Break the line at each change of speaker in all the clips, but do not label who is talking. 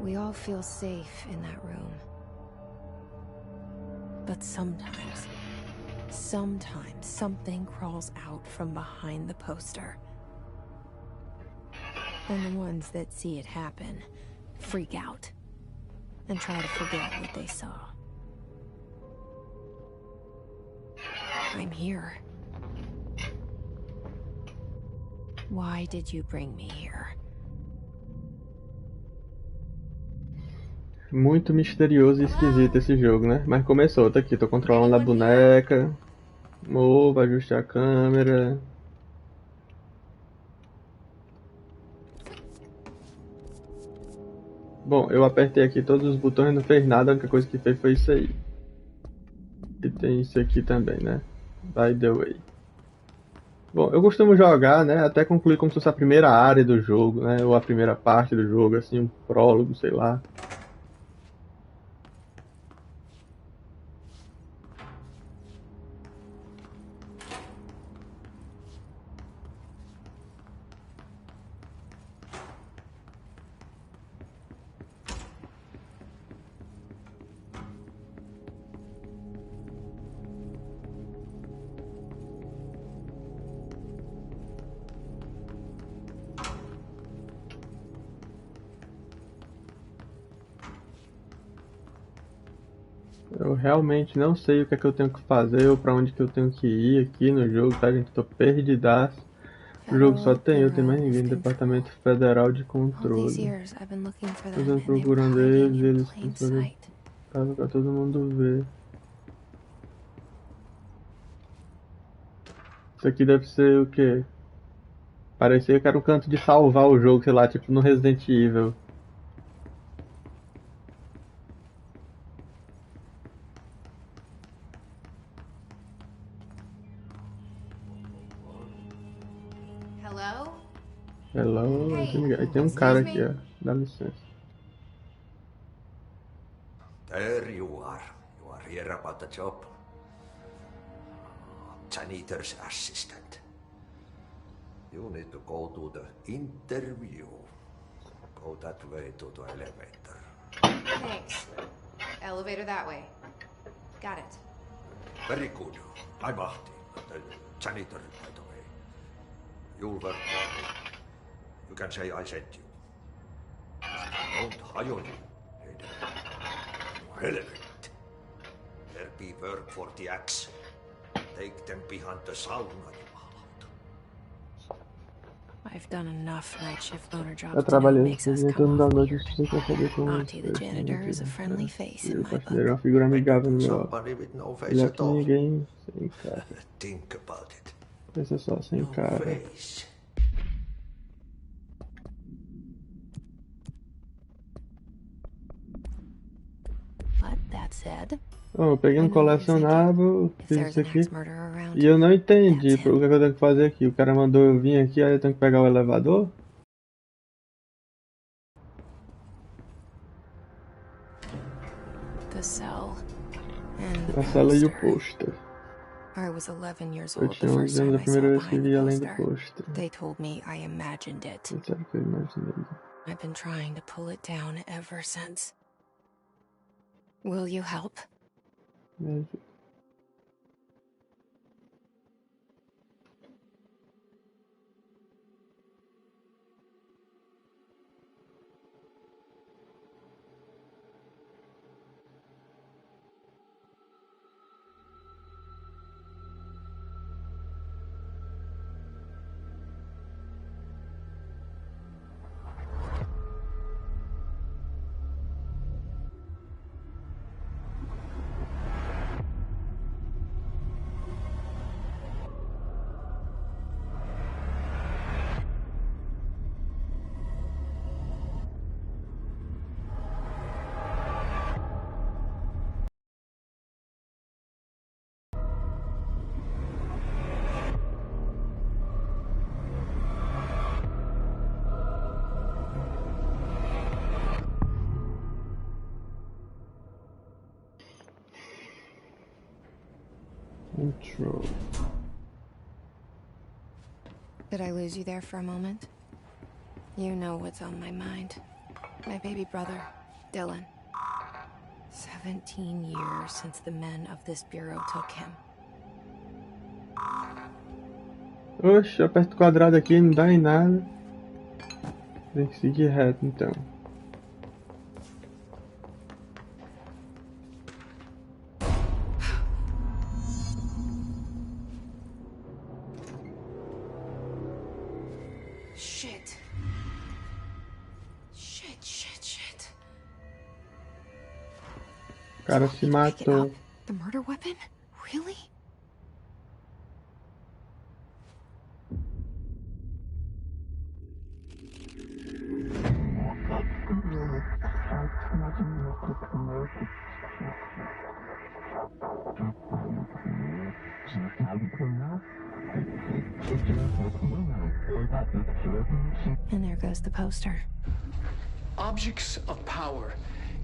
We all feel safe in that room. But sometimes something crawls out from behind the poster. And the ones that see it happen freak out and try to forget what they saw. I'm here. Why did you bring me here?
Muito misterioso e esquisito esse jogo, né? Mas começou, tá aqui, tô controlando a boneca. Mova, ajuste a câmera. Bom, eu apertei aqui todos os botões, não fez nada, a única coisa que fez foi isso aí. E tem isso aqui também, né? By the way. Bom, eu costumo jogar, né? Até concluir como se fosse a primeira área do jogo, né? Ou a primeira parte do jogo, assim, um prólogo, sei lá. Eu realmente não sei o que é que eu tenho que fazer ou pra onde que eu tenho que ir aqui no jogo, tá, gente? Tô perdidaço. O jogo só tem eu, tem mais ninguém. Departamento Federal de Controle. Estamos procurando eles estão fazendo pra todo mundo ver. Isso aqui deve ser o quê? Parecia que era um canto de salvar o jogo, sei lá, tipo no Resident Evil. Hello? Aí tem um cara aqui, ó. Dá licença.
There you are. You are here about the job. Janitor's assistant. You need to go to the interview. Go that way to the elevator.
Thanks. Elevator that way. Got it.
Very good. I'm Ahti, the janitor, by the way. You'll work for me. You can say I sent you. Don't hire you. Relevant. There be work for the axe. Take them behind the sauna, you maalaut.
I've done enough night shift loner jobs
Eu
to know
trabalhei
it
no
makes us
turno
come
da
off
noite,
weird.
você quer saber como...
Auntie the janitor is a friendly face in
Eu
my
considero uma
book.
figura amigável no meu lado.
Somebody with no face
Melhor
at
que
all.
ninguém sem cara.
Think about it.
Pensa só, sem
No
cara.
face.
But that said,
Bom, eu peguei um colecionável,
if
fiz
there's
isso
an
aqui.
axe murderer around,
E eu não entendi
that's
o
him.
que eu tenho que fazer aqui. O cara mandou eu vir aqui, aí eu tenho que pegar o elevador?
The cell and
A
the
sala e o
poster.
pôster.
I was 11 years
Eu
old the
tinha
first
11 anos
time
a
I saw
primeira
it
vez que
behind
vi
the
além do
poster.
pôster.
They told me I imagined it.
Sério que eu imaginei.
I've been trying to pull it down ever since. Will you help?
Mas Control.
Did I lose you there for a moment? You know what's on my mind. My baby brother, Dylan. 17 years since the men of this bureau took him.
Oxe, eu aperto o quadrado aqui e não dá em nada. Tem que seguir reto então.
Shit. Shit.
O cara se matou.
The murder weapon? Really? And there goes the poster.
Objects of power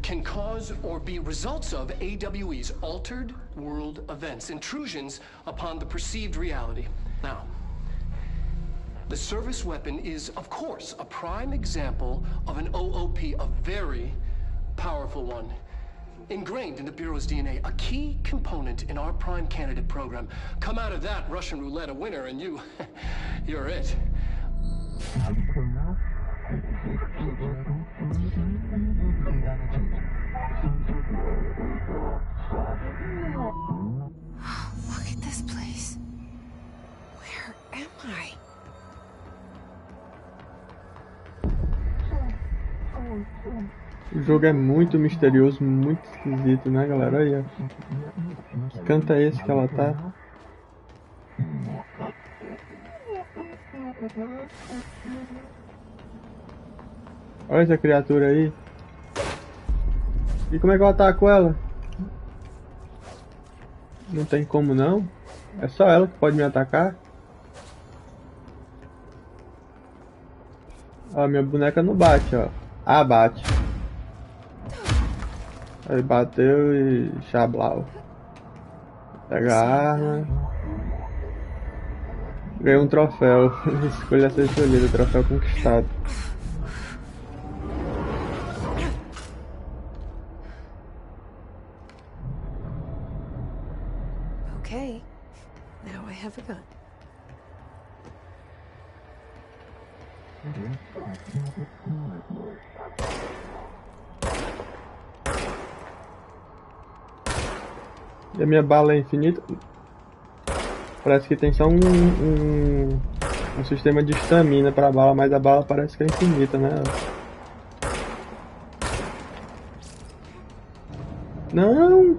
can cause or be results of AWE's altered world events, intrusions upon the perceived reality. Now, the service weapon is, of course, a prime example of an OOP, a very powerful one. Ingrained in the Bureau's DNA, a key component in our prime candidate program. Come out of that Russian roulette a winner and you're it.
Look at this place. Where am I?
O jogo é muito misterioso, muito esquisito, né, galera? Olha aí, ó. Que canto é esse que ela tá? Olha essa criatura aí. E como é que eu ataco ela? Não tem como não? É só ela que pode me atacar? Ó, minha boneca não bate, ó. Ah, bate. Aí bateu e chablau. Pega a arma. Ganhei um troféu. Escolha ser escolhida, troféu conquistado.
Okay, now I have a gun.
E a minha bala é infinita? Parece que tem só um sistema de estamina pra bala, mas a bala parece que é infinita, né? Não!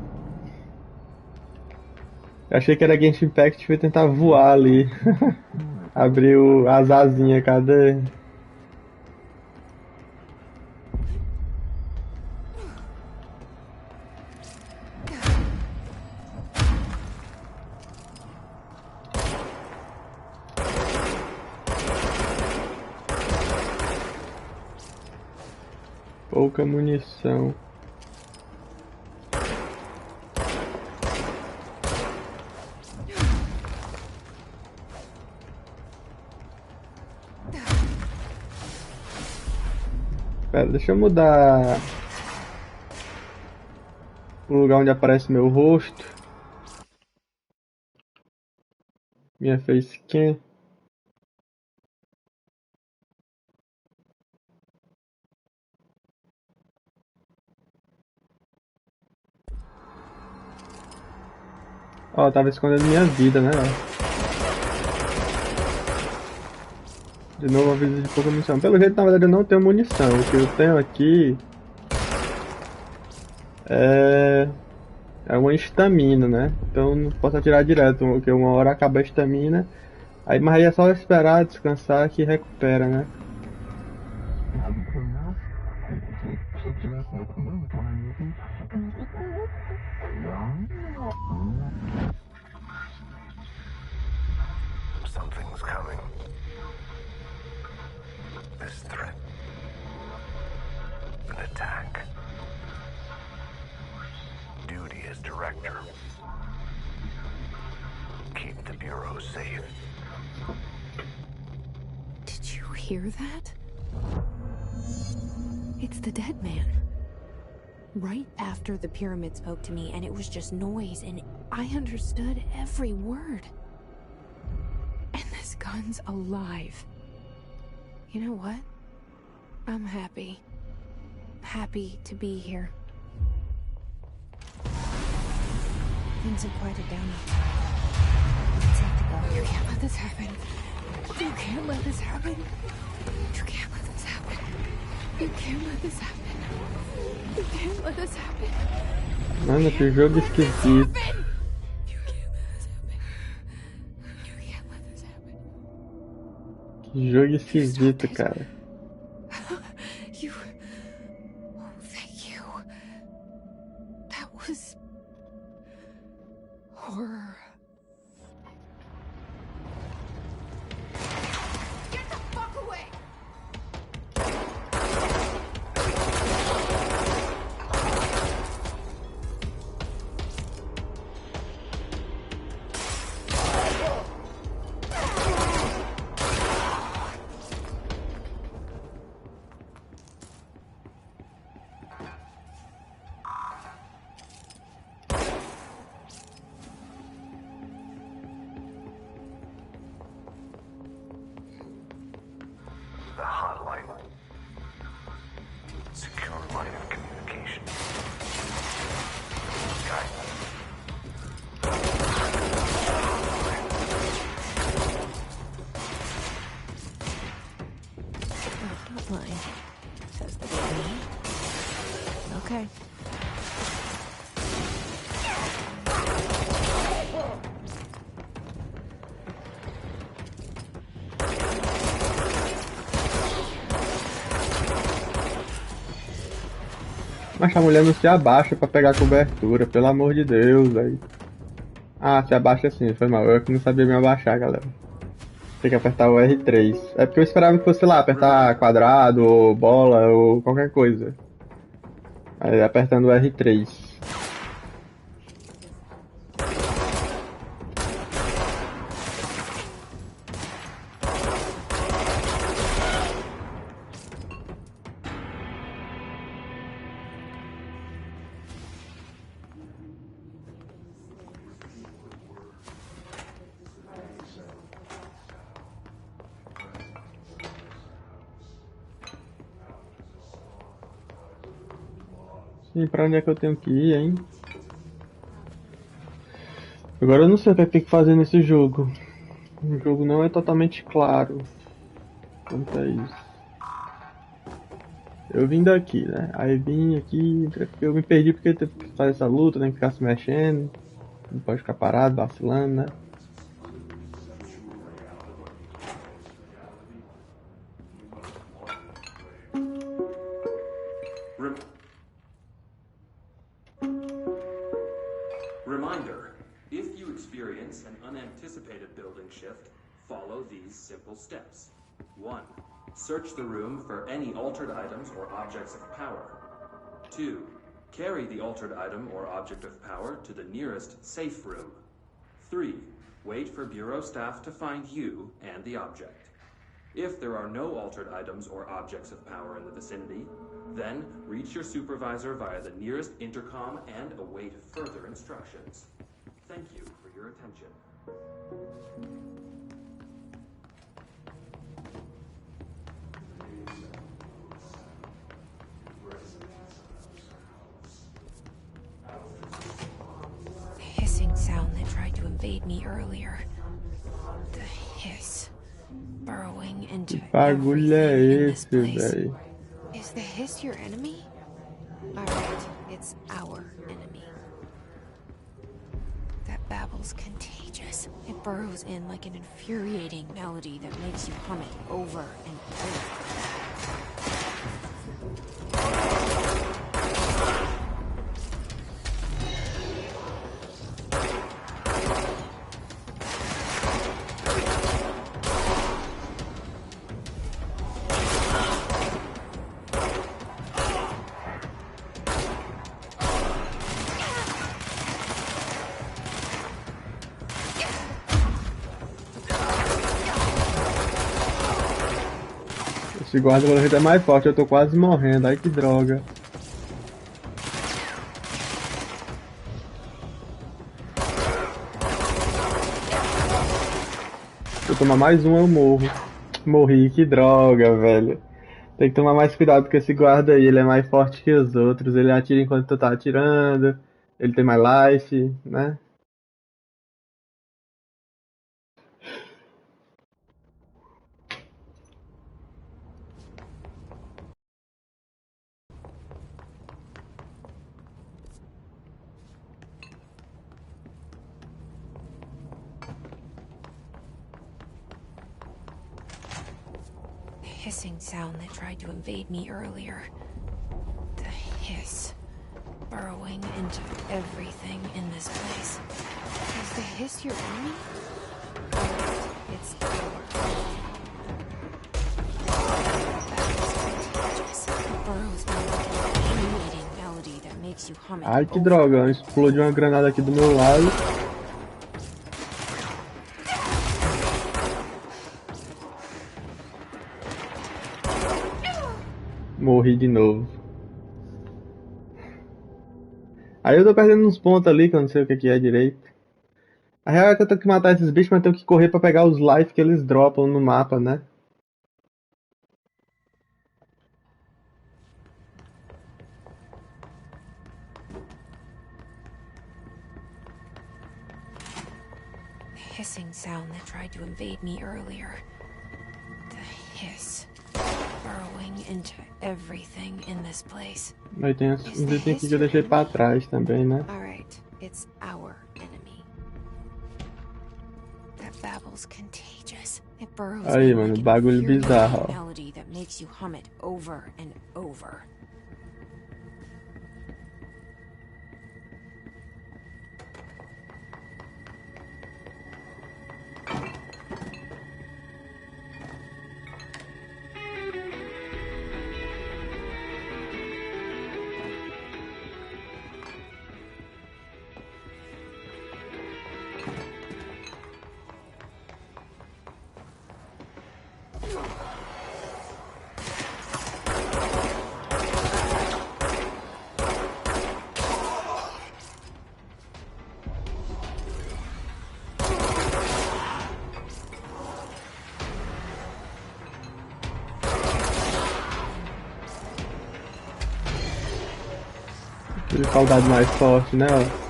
Eu achei que era Genshin Impact e fui tentar voar ali. Abriu as asinhas, cadê? Pouca munição. Pera, deixa eu mudar o lugar onde aparece meu rosto. Minha facecam. Ó, tava escondendo minha vida, né? De novo, aviso de pouca munição. Pelo jeito, na verdade, eu não tenho munição. O que eu tenho aqui é uma estamina, né? Então não posso atirar direto, porque uma hora acaba a estamina. Aí, mas aí é só esperar, descansar que recupera, né?
Something's coming. This threat. An attack. Duty as director. Keep the Bureau safe.
Did you hear that? It's the dead man. Right after the pyramid spoke to me, and it was just noise, and I understood every word. And this gun's alive. You know what? I'm happy. Happy to be here. Things have quieted down. Let's have to go. You can't let this happen. You can't let this happen. You can't let this happen. You can't let this happen. You can't let this happen.
Mano, que jogo esquisito.
You can't let this happen. You can't let this happen.
Que jogo esquisito, cara.
You... Oh, thank you. That was... horror.
Get the fuck away!
The hotline. Secure line of communication. Guidance.
Hotline. Says the baby. Okay.
Mas a mulher não se abaixa pra pegar a cobertura, pelo amor de Deus, velho. Ah, se abaixa assim, foi mal. Eu que não sabia me abaixar, galera. Tem que apertar o R3. É porque eu esperava que fosse, sei lá, apertar quadrado, ou bola, ou qualquer coisa. Aí apertando o R3. E pra onde é que eu tenho que ir, hein? Agora eu não sei o que é que tem que fazer nesse jogo. O jogo não é totalmente claro quanto a isso. Eu vim daqui, né? Aí vim aqui, eu me perdi porque tem que fazer essa luta, tem que ficar se mexendo. Não pode ficar parado, vacilando, né?
Reminder, if you experience an unanticipated building shift, follow these simple steps. 1. Search the room for any altered items or objects of power. 2. Carry the altered item or object of power to the nearest safe room. 3. Wait for Bureau staff to find you and the object. If there are no altered items or objects of power in the vicinity, then reach your supervisor via the nearest intercom and await further instructions. Thank you for your attention.
The hissing sound that tried to invade me earlier. The hiss. Burrowing into
Bagulho é
everything in this
esse,
place.
velho?
Is the hiss your enemy? Alright, it's our enemy. That babble's contagious. It burrows in like an infuriating melody that makes you hum it over and over.
Esse guarda pelo jeito é mais forte, eu tô quase morrendo, ai que droga. Se eu tomar mais um eu morro. Morri, que droga, velho. Tem que tomar mais cuidado com esse guarda aí, ele é mais forte que os outros, ele atira enquanto tu tá atirando, ele tem mais life, né?
The hissing sound that tried to invade me earlier. The hiss. Burrowing into everything in this place. Is the hiss your enemy? It's
Ai que droga, explodiu uma granada aqui do meu lado. Morri de novo. Aí eu tô perdendo uns pontos ali que eu não sei o que é direito. A real é que eu tenho que matar esses bichos, mas eu tenho que correr pra pegar os life que eles dropam no mapa, né?
Hissing sound that tried to invade me earlier. The hiss. Burrowing into everything in this place.
Aí tem uns itens que eu deixei pra trás também, né?
Alright, it's our enemy. That babble's contagious. It burrows
Aí,
in
mano,
like an
bagulho
infuriating
bizarro, ó.
melody that makes you hum it over and over.
Aquele soldado mais forte, né? Ó.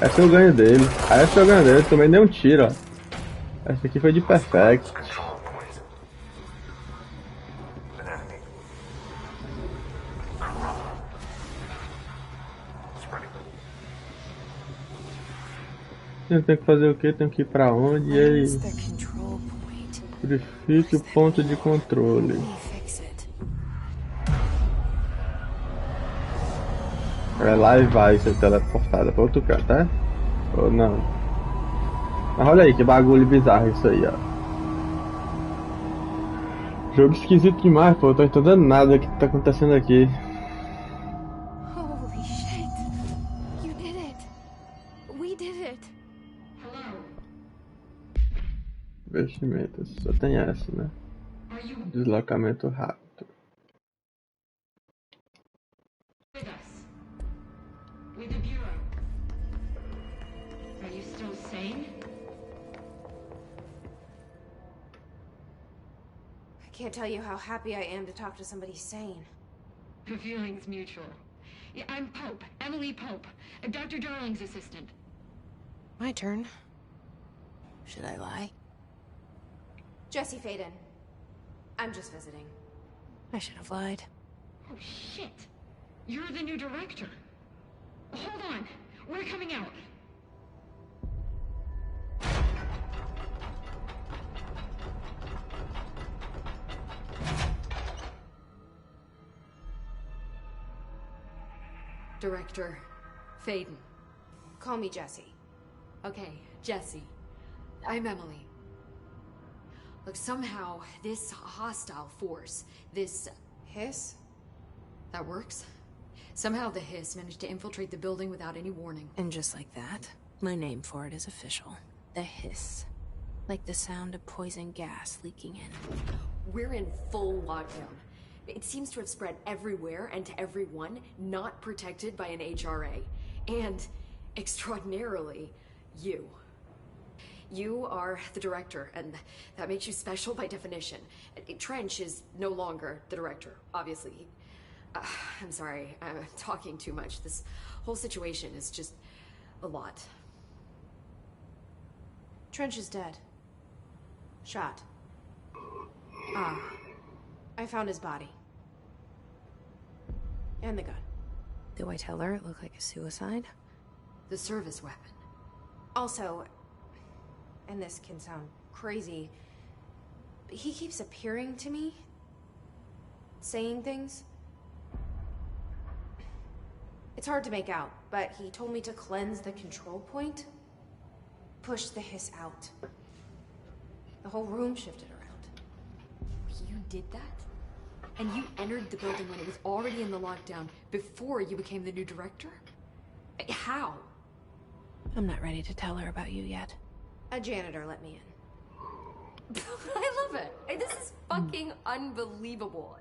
Essa eu ganho dele. Essa eu ganho dele. Também dei um tiro, ó. Essa aqui foi de perfect.
Control point. An enemy. Spreading.
Eu tenho que fazer o que? Tenho que ir pra onde? E aí?
Where's the control point?
Purifique o ponto de controle.
Let me fix it.
É lá e vai ser teleportada pra outro canto, tá? Ou não? Mas olha aí que bagulho bizarro isso aí, ó. Jogo esquisito demais, pô. Eu tô entendendo nada do que tá acontecendo aqui.
Holy shit. You did it. We did it.
Investimentos. Só tem essa, né? Deslocamento rápido.
With us. With the Bureau. Are you still sane?
I can't tell you how happy I am to talk to somebody sane.
The feeling's mutual. Yeah, I'm Pope, Emily Pope, Dr. Darling's assistant.
My turn. Should I lie?
Jesse Faden. I'm just visiting.
I should have lied.
Oh, shit. You're the new director. Hold on. We're coming out.
Director Faden.
Call me Jesse.
Okay, Jesse. I'm Emily. Look, somehow, this hostile force, this
Hiss?
that works? Somehow the hiss managed to infiltrate the building without any warning.
And just like that, my name for it is official. The hiss. Like the sound of poison gas leaking in.
We're in full lockdown. It seems to have spread everywhere and to everyone not protected by an HRA. And, extraordinarily, you. You are the director, and that makes you special by definition. Trench is no longer the director, obviously. I'm sorry, I'm talking too much. This whole situation is just a lot.
Trench is dead. Shot. I found his body. And the gun.
Do I tell her it looked like a suicide?
The service weapon.
Also, and this can sound crazy, but he keeps appearing to me, saying things. It's hard to make out, but he told me to cleanse the control point, push the hiss out. The whole room shifted around.
You did that? And you entered the building when it was already in the lockdown before you became the new director? How?
I'm not ready to tell her about you yet.
A janitor let me in.
I love it. This is fucking unbelievable.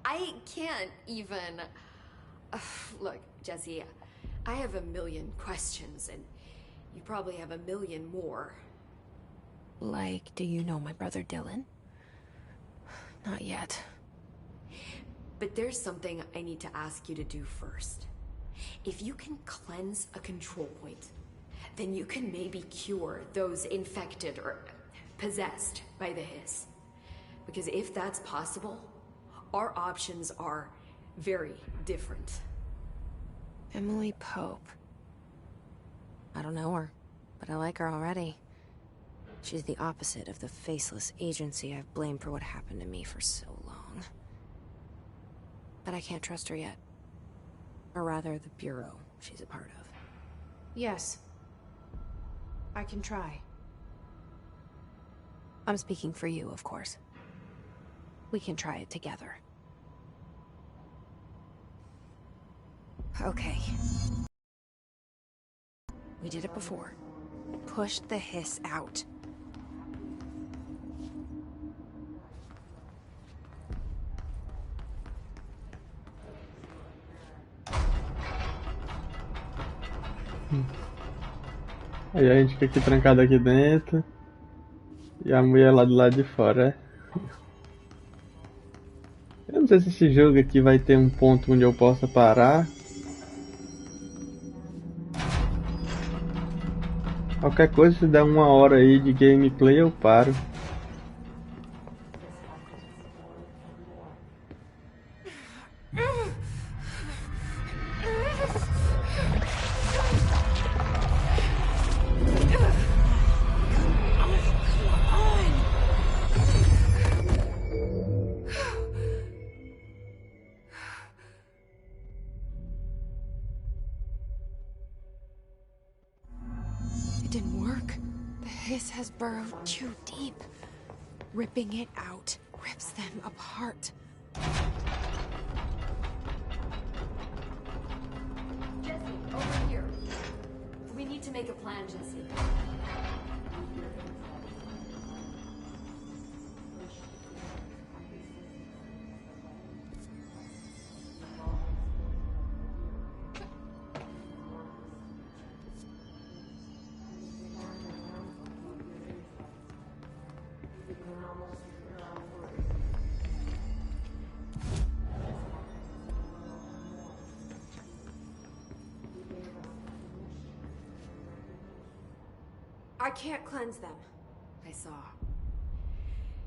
I can't even... Look, Jesse, I have a million questions, and you probably have a million more.
Like, do you know my brother Dylan? Not yet.
But there's something I need to ask you to do first. If you can cleanse a control point, then you can maybe cure those infected or possessed by the hiss. Because if that's possible, our options are very different.
Emily Pope. I don't know her, but I like her already. She's the opposite of the faceless agency I've blamed for what happened to me for so long. But I can't trust her yet. Or rather, the Bureau she's a part of.
Yes. I can try.
I'm speaking for you, of course. We can try it together. Okay. We did it before. Pushed the hiss out.
Aí a gente fica aqui trancado aqui dentro. E a mulher lá do lado de fora, é? Eu não sei se esse jogo aqui vai ter um ponto onde eu possa parar. Qualquer coisa, se der 1 hora aí de gameplay, eu paro.
Has burrowed too deep. Ripping it out rips them apart.
Jesse, over here. We need to make a plan, Jesse.
I can't cleanse them.
I saw.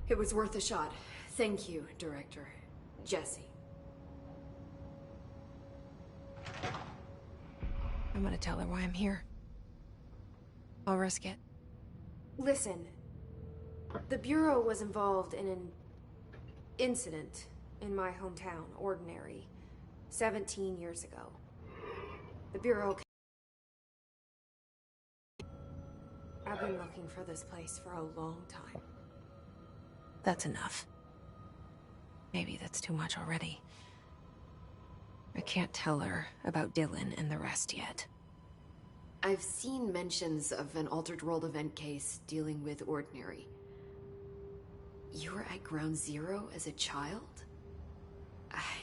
It was worth a shot. Thank you, Director. Jesse.
I'm gonna tell her why I'm here. I'll risk it.
Listen. The Bureau was involved in an incident in my hometown, Ordinary, 17 years ago. The Bureau... I've been looking for this place for a long time.
That's enough. Maybe that's too much already. I can't tell her about Dylan and the rest yet.
I've seen mentions of an Altered World event case dealing with Ordinary. You were at Ground Zero as a child?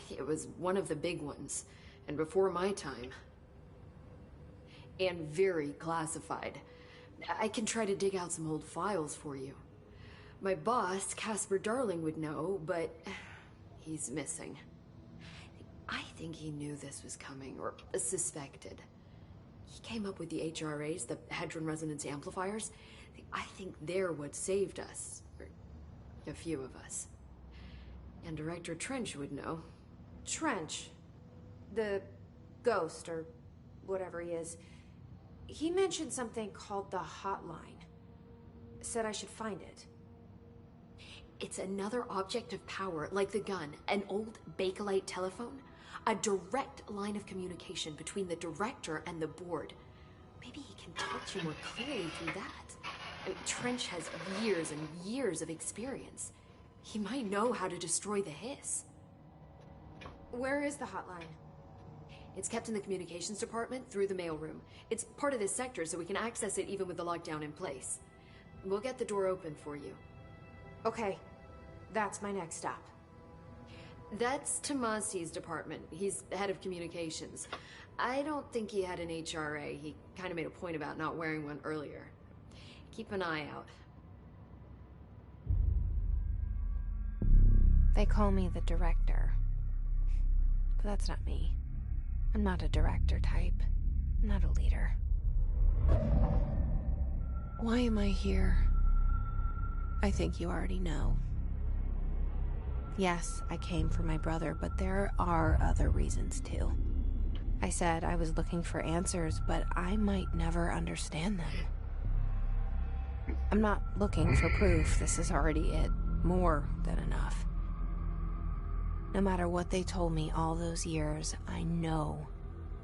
It was one of the big ones, and before my time. And very classified. I can try to dig out some old files for you. My boss, Casper Darling, would know, but he's missing. I think he knew this was coming, or suspected. He came up with the HRAs, the Hadron Resonance Amplifiers. I think they're what saved us. Or a few of us. And Director Trench would know.
Trench? The ghost, or whatever he is. He mentioned something called the Hotline. Said I should find it.
It's another object of power, like the gun, an old Bakelite telephone. A direct line of communication between the director and the board. Maybe he can talk to you more clearly through that. I mean, Trench has years and years of experience. He might know how to destroy the hiss.
Where is the hotline?
It's kept in the communications department through the mailroom. It's part of this sector, so we can access it even with the lockdown in place. We'll get the door open for you.
Okay, that's my next stop.
That's Tomasi's department. He's head of communications. I don't think he had an HRA. He kind of made a point about not wearing one earlier. Keep an eye out.
They call me the director. But that's not me. I'm not a director type. I'm not a leader. Why am I here? I think you already know. Yes, I came for my brother, but there are other reasons too. I said I was looking for answers, but I might never understand them. I'm not looking for proof. This is already it. More than enough. No matter what they told me all those years, I know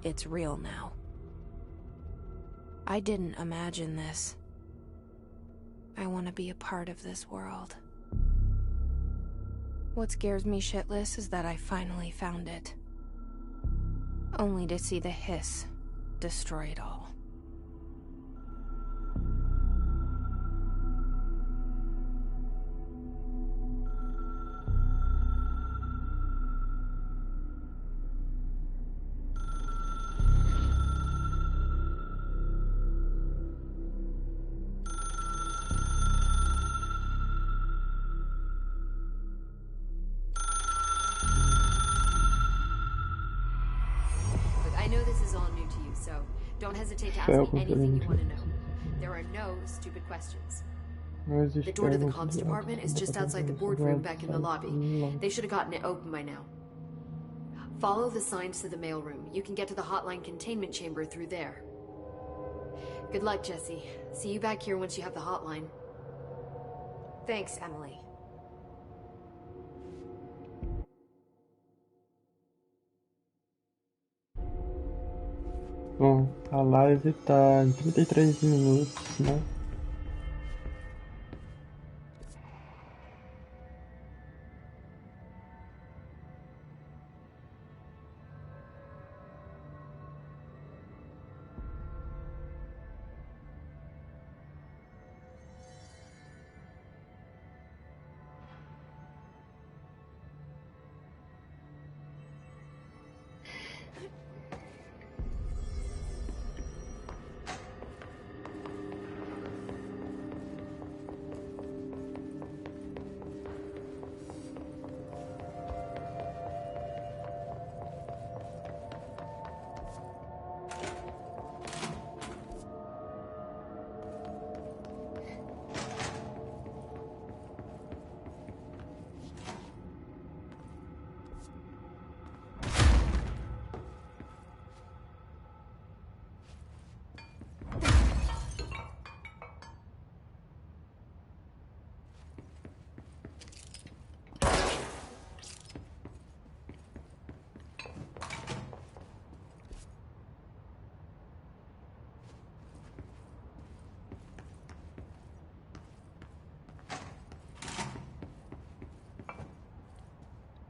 it's real now. I didn't imagine this. I want to be a part of this world. What scares me shitless is that I finally found it. Only to see the hiss destroy it all.
Don't hesitate to ask me anything you want to know. There are no stupid questions. The door to the comms department is just outside the boardroom back in the lobby. They should have gotten it open by now. Follow the signs to the mailroom. You can get to the hotline containment chamber through there. Good luck, Jesse. See you back here once you have the hotline.
Thanks, Emily.
Bom, a live tá em 33 minutos, né?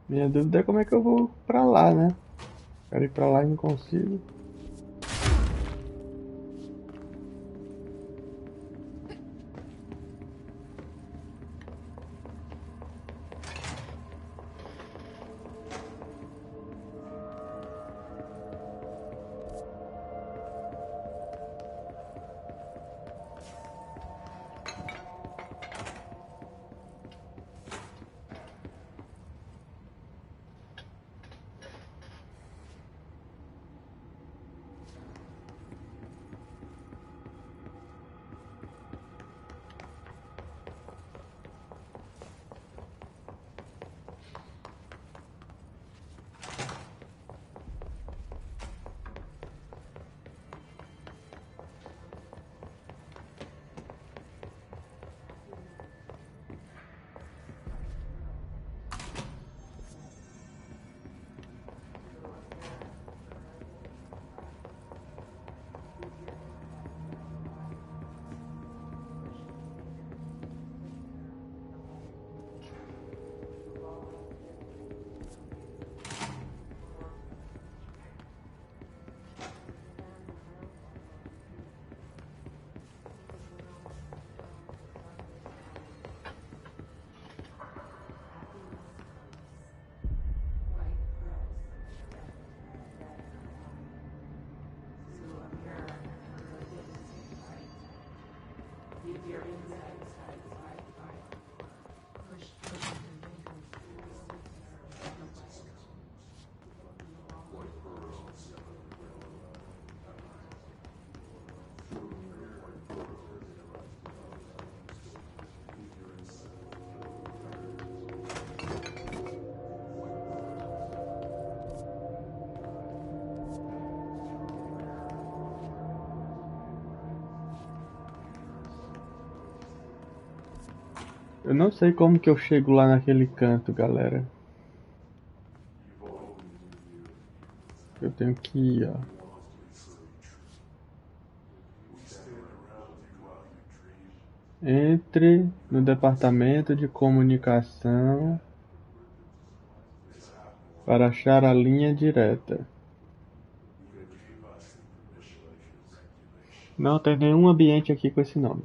Minha dúvida é como é que eu vou pra lá, né? Quero ir pra lá e não consigo. Eu não sei como que eu chego lá naquele canto, galera. Eu tenho que ir, ó. Entre no departamento de comunicação para achar a linha direta. Não tem nenhum ambiente aqui com esse nome.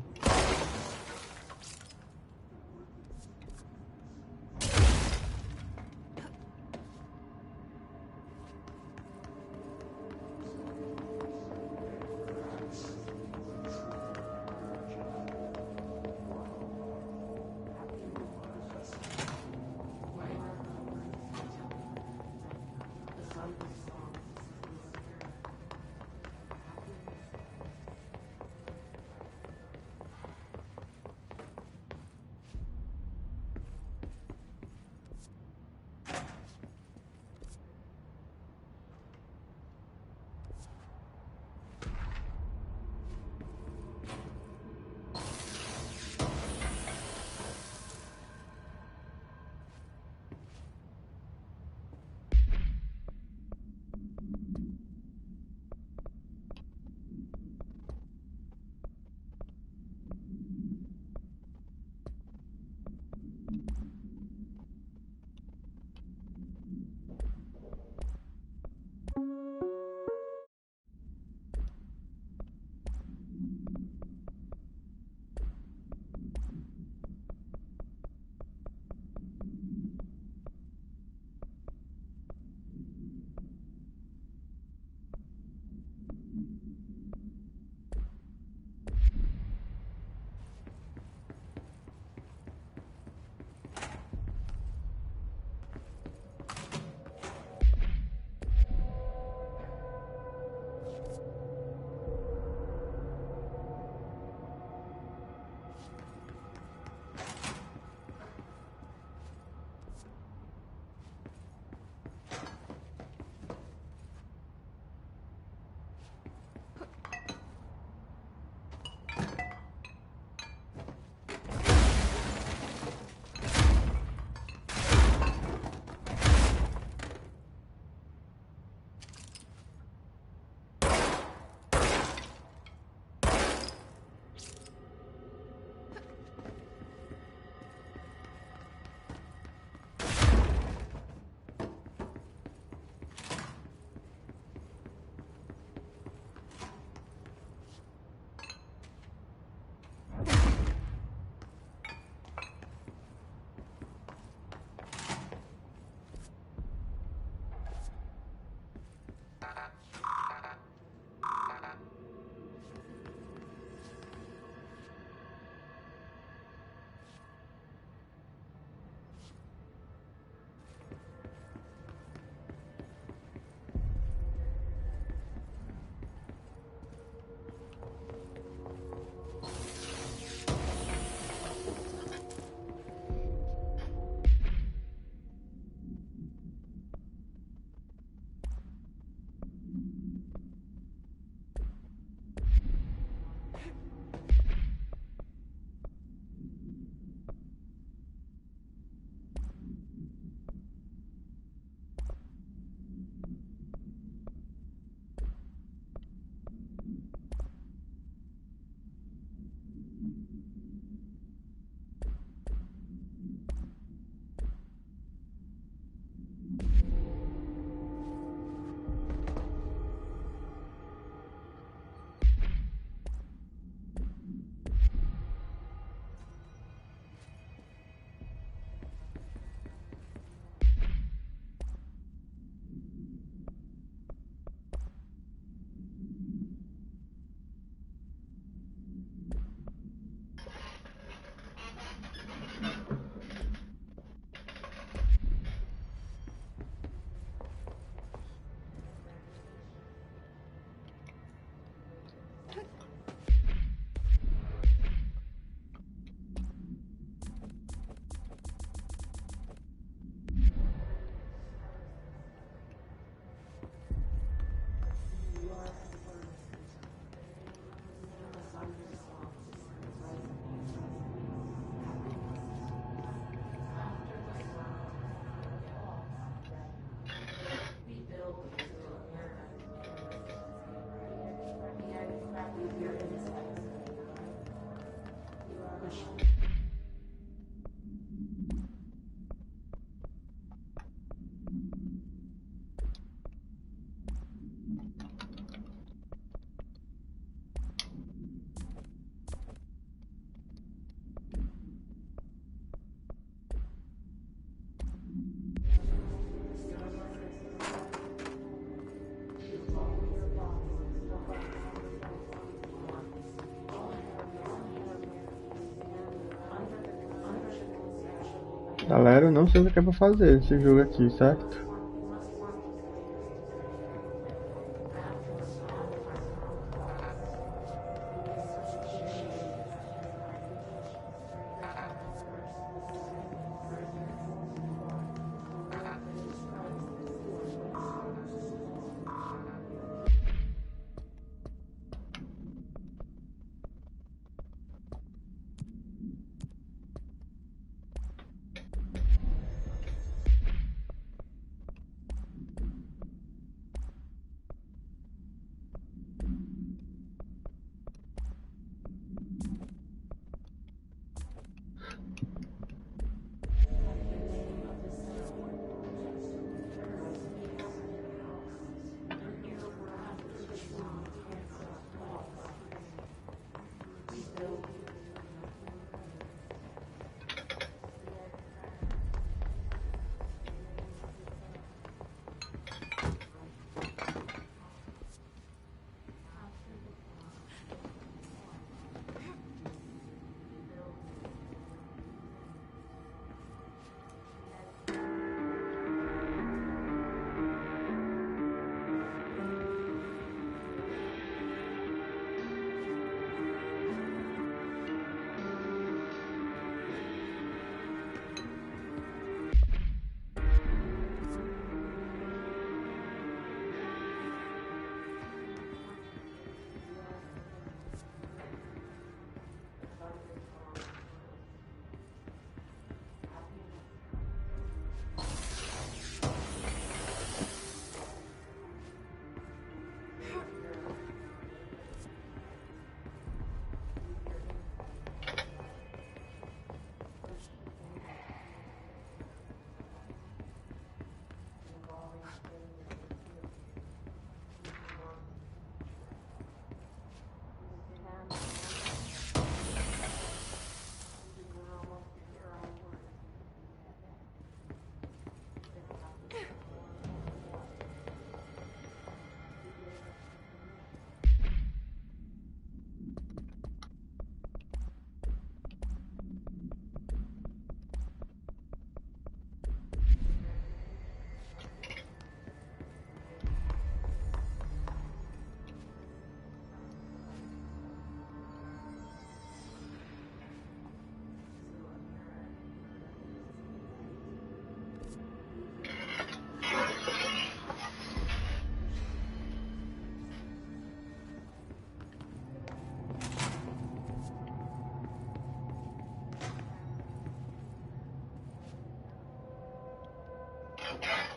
Galera, eu não sei o que é pra fazer nesse jogo aqui, certo?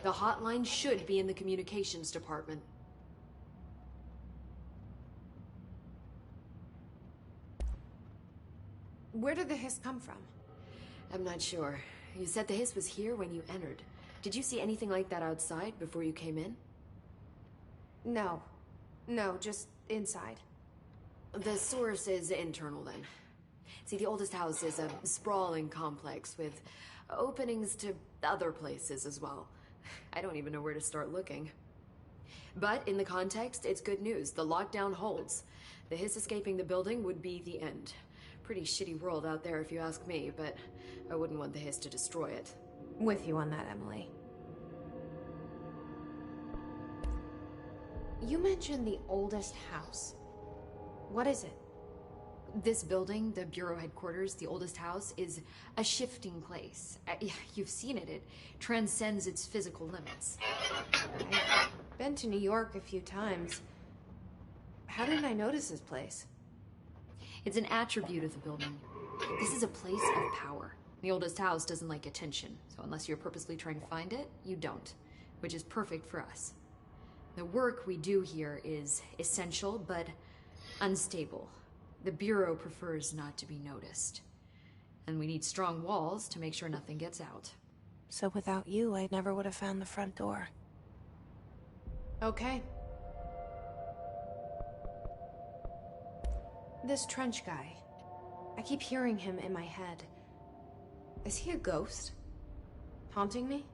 The hotline should be in the communications department.
Where did the hiss come from?
I'm not sure. You said the hiss was here when you entered. Did you see anything like that outside before you came in?
No. No, just inside.
The source is internal then. See, the oldest house is a sprawling complex with openings to other places as well. I don't even know where to start looking. But in the context, it's good news. The lockdown holds. The hiss escaping the building would be the end. Pretty shitty world out there if you ask me, but I wouldn't want the hiss to destroy it.
With you on that, Emily. You mentioned the oldest house. What is it?
This building, the Bureau headquarters, the oldest house, is a shifting place. You've seen it. It transcends its physical limits.
I've been to New York a few times. How didn't I notice this place?
It's an attribute of the building. This is a place of power. The oldest house doesn't like attention, so unless you're purposely trying to find it, you don't, which is perfect for us. The work we do here is essential, but unstable. The Bureau prefers not to be noticed. And we need strong walls to make sure nothing gets out.
So without you, I never would have found the front door.
Okay. This trench guy. I keep hearing him in my head. Is he a ghost? Haunting me?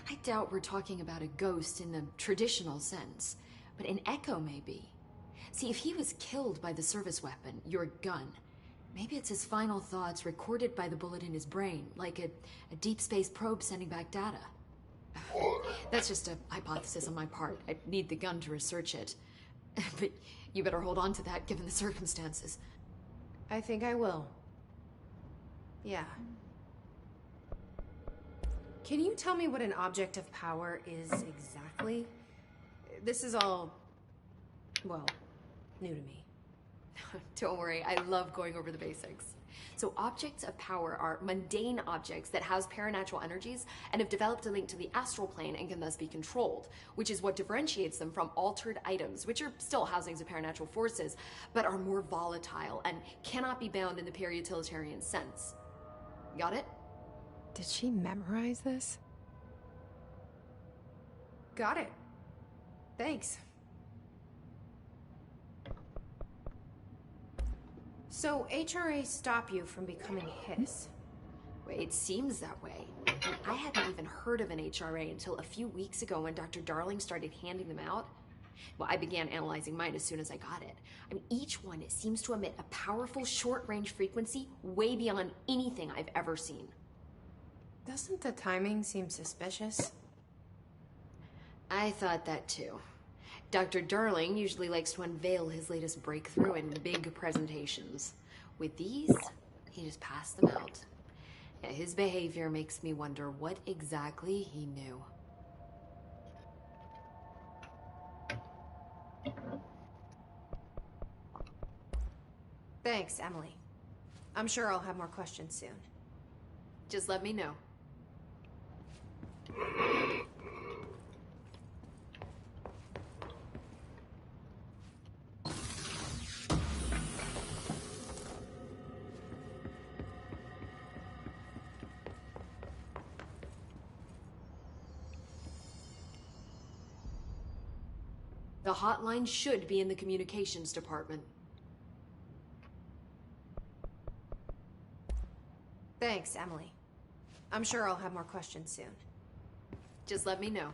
I doubt we're talking about a ghost in the traditional sense, but an echo maybe. See, if he was killed by the service weapon, your gun, maybe it's his final thoughts recorded by the bullet in his brain, like a deep space probe sending back data. That's just a hypothesis on my part. I need the gun to research it. But you better hold on to that given the circumstances.
I think I will. Yeah. Can you tell me what an object of power is exactly? This is all, well, new to me.
Don't worry, I love going over the basics. So objects of power are mundane objects that house paranatural energies and have developed a link to the astral plane and can thus be controlled, which is what differentiates them from altered items, which are still housings of paranatural forces, but are more volatile and cannot be bound in the peri-utilitarian sense. Got it?
Did she memorize this?
Got it. Thanks. So, HRA stop you from becoming Hiss?
Wait, it seems that way. And I hadn't even heard of an HRA until a few weeks ago when Dr. Darling started handing them out. Well, I began analyzing mine as soon as I got it. I mean, each one seems to emit a powerful short-range frequency way beyond anything I've ever seen.
Doesn't the timing seem suspicious?
I thought that too. Dr. Darling usually likes to unveil his latest breakthrough in big presentations. With these, he just passed them out. Yeah, his behavior makes me wonder what exactly he knew.
Thanks, Emily. I'm sure I'll have more questions soon.
Just let me know. The hotline should be in the communications department.
Thanks, Emily. I'm sure I'll have more questions soon.
Just let me know.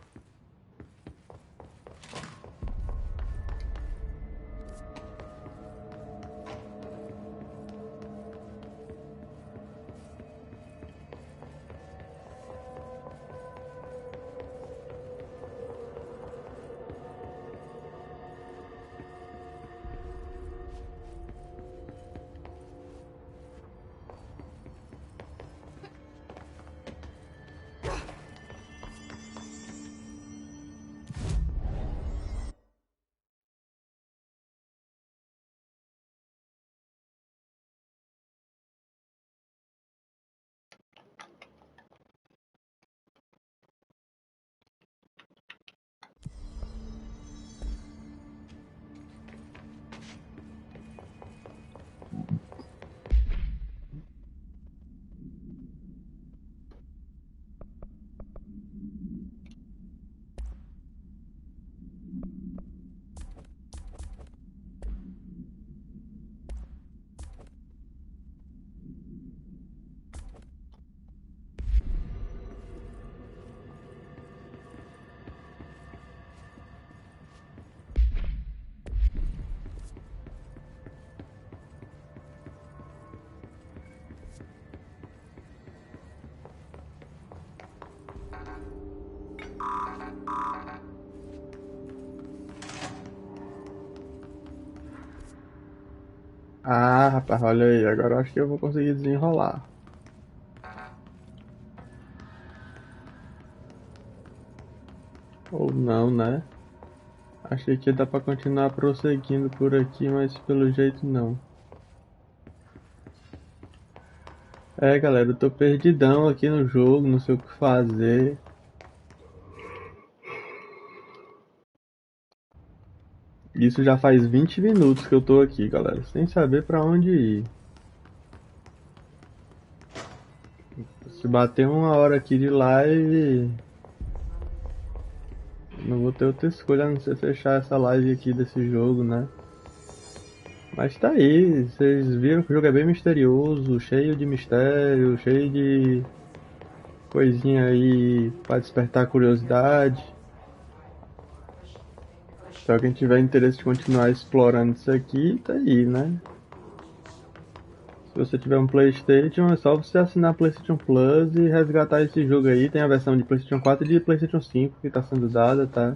Ah, rapaz, olha aí, agora eu acho que eu vou conseguir desenrolar. Ou não, né? Achei que ia dar pra continuar prosseguindo por aqui, mas pelo jeito não. É, galera, eu tô perdidão aqui no jogo, não sei o que fazer. Isso já faz 20 minutos que eu tô aqui, galera, sem saber pra onde ir. Se bater uma hora aqui de live, não vou ter outra escolha a não ser fechar essa live aqui desse jogo, né? Mas tá aí, vocês viram que o jogo é bem misterioso, cheio de mistério, cheio de coisinha aí pra despertar curiosidade. Se alguém tiver interesse de continuar explorando isso aqui, tá aí, né? Se você tiver um PlayStation, é só você assinar PlayStation Plus e resgatar esse jogo aí. Tem a versão de PlayStation 4 e de PlayStation 5 que tá sendo dada, tá?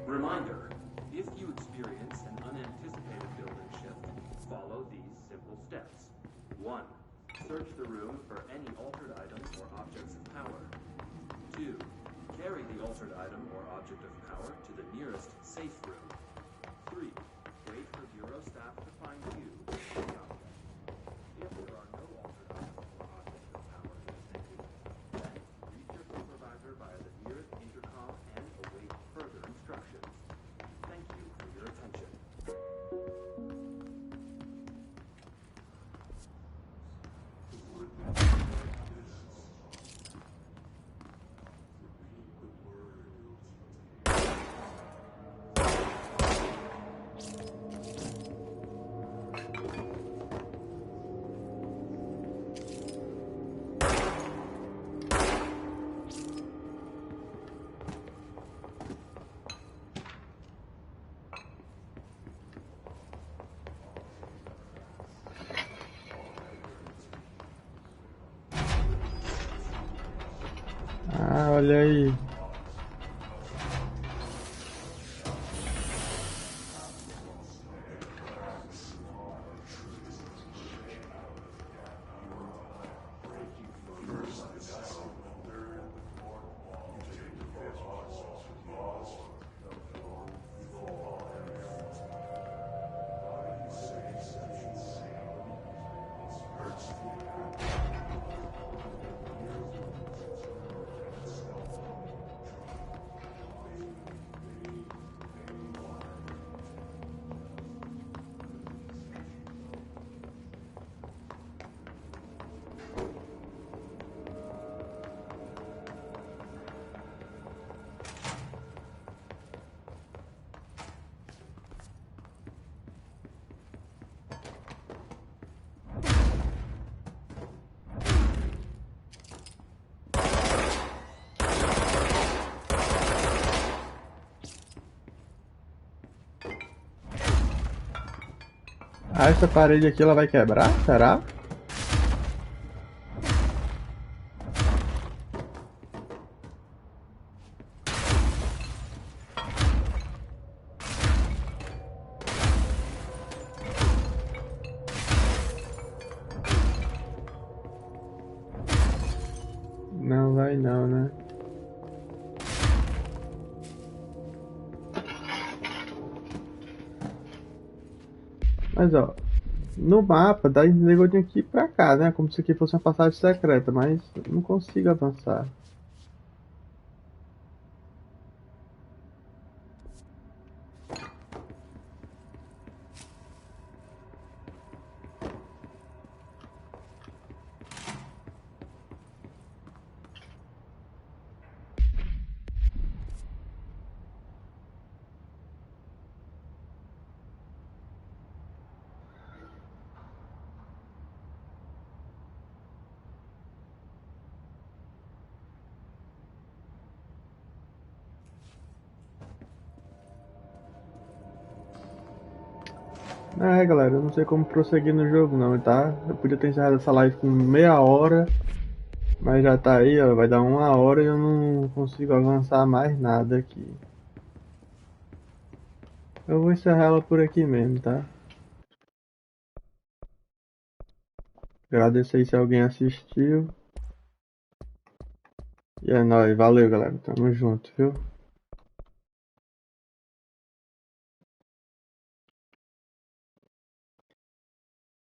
Reminder, if you experience an unanticipated building shift, follow these simple steps. 1. Search the room for any altered items or objects of power. 2. Carry the altered item or object of power to the nearest safe room. 3. Wait for Bureau staff to find you and the object. If there are no altered items or objects of power detected, then reach your supervisor via the nearest intercom and await further instructions. Thank you for your attention.
Ah, olha aí. Ah, essa parede aqui ela vai quebrar? Será? Não vai não, né? Mas ó, no mapa dá entender que eu que ir pra cá, né? Como se aqui fosse uma passagem secreta, mas eu não consigo avançar. É, galera, eu não sei como prosseguir no jogo não, tá? Eu podia ter encerrado essa live com meia hora, mas já tá aí, ó, vai dar uma hora e eu não consigo avançar mais nada aqui. Eu vou encerrar ela por aqui mesmo, tá? Agradeço aí se alguém assistiu. E é nóis, valeu galera, tamo junto, viu?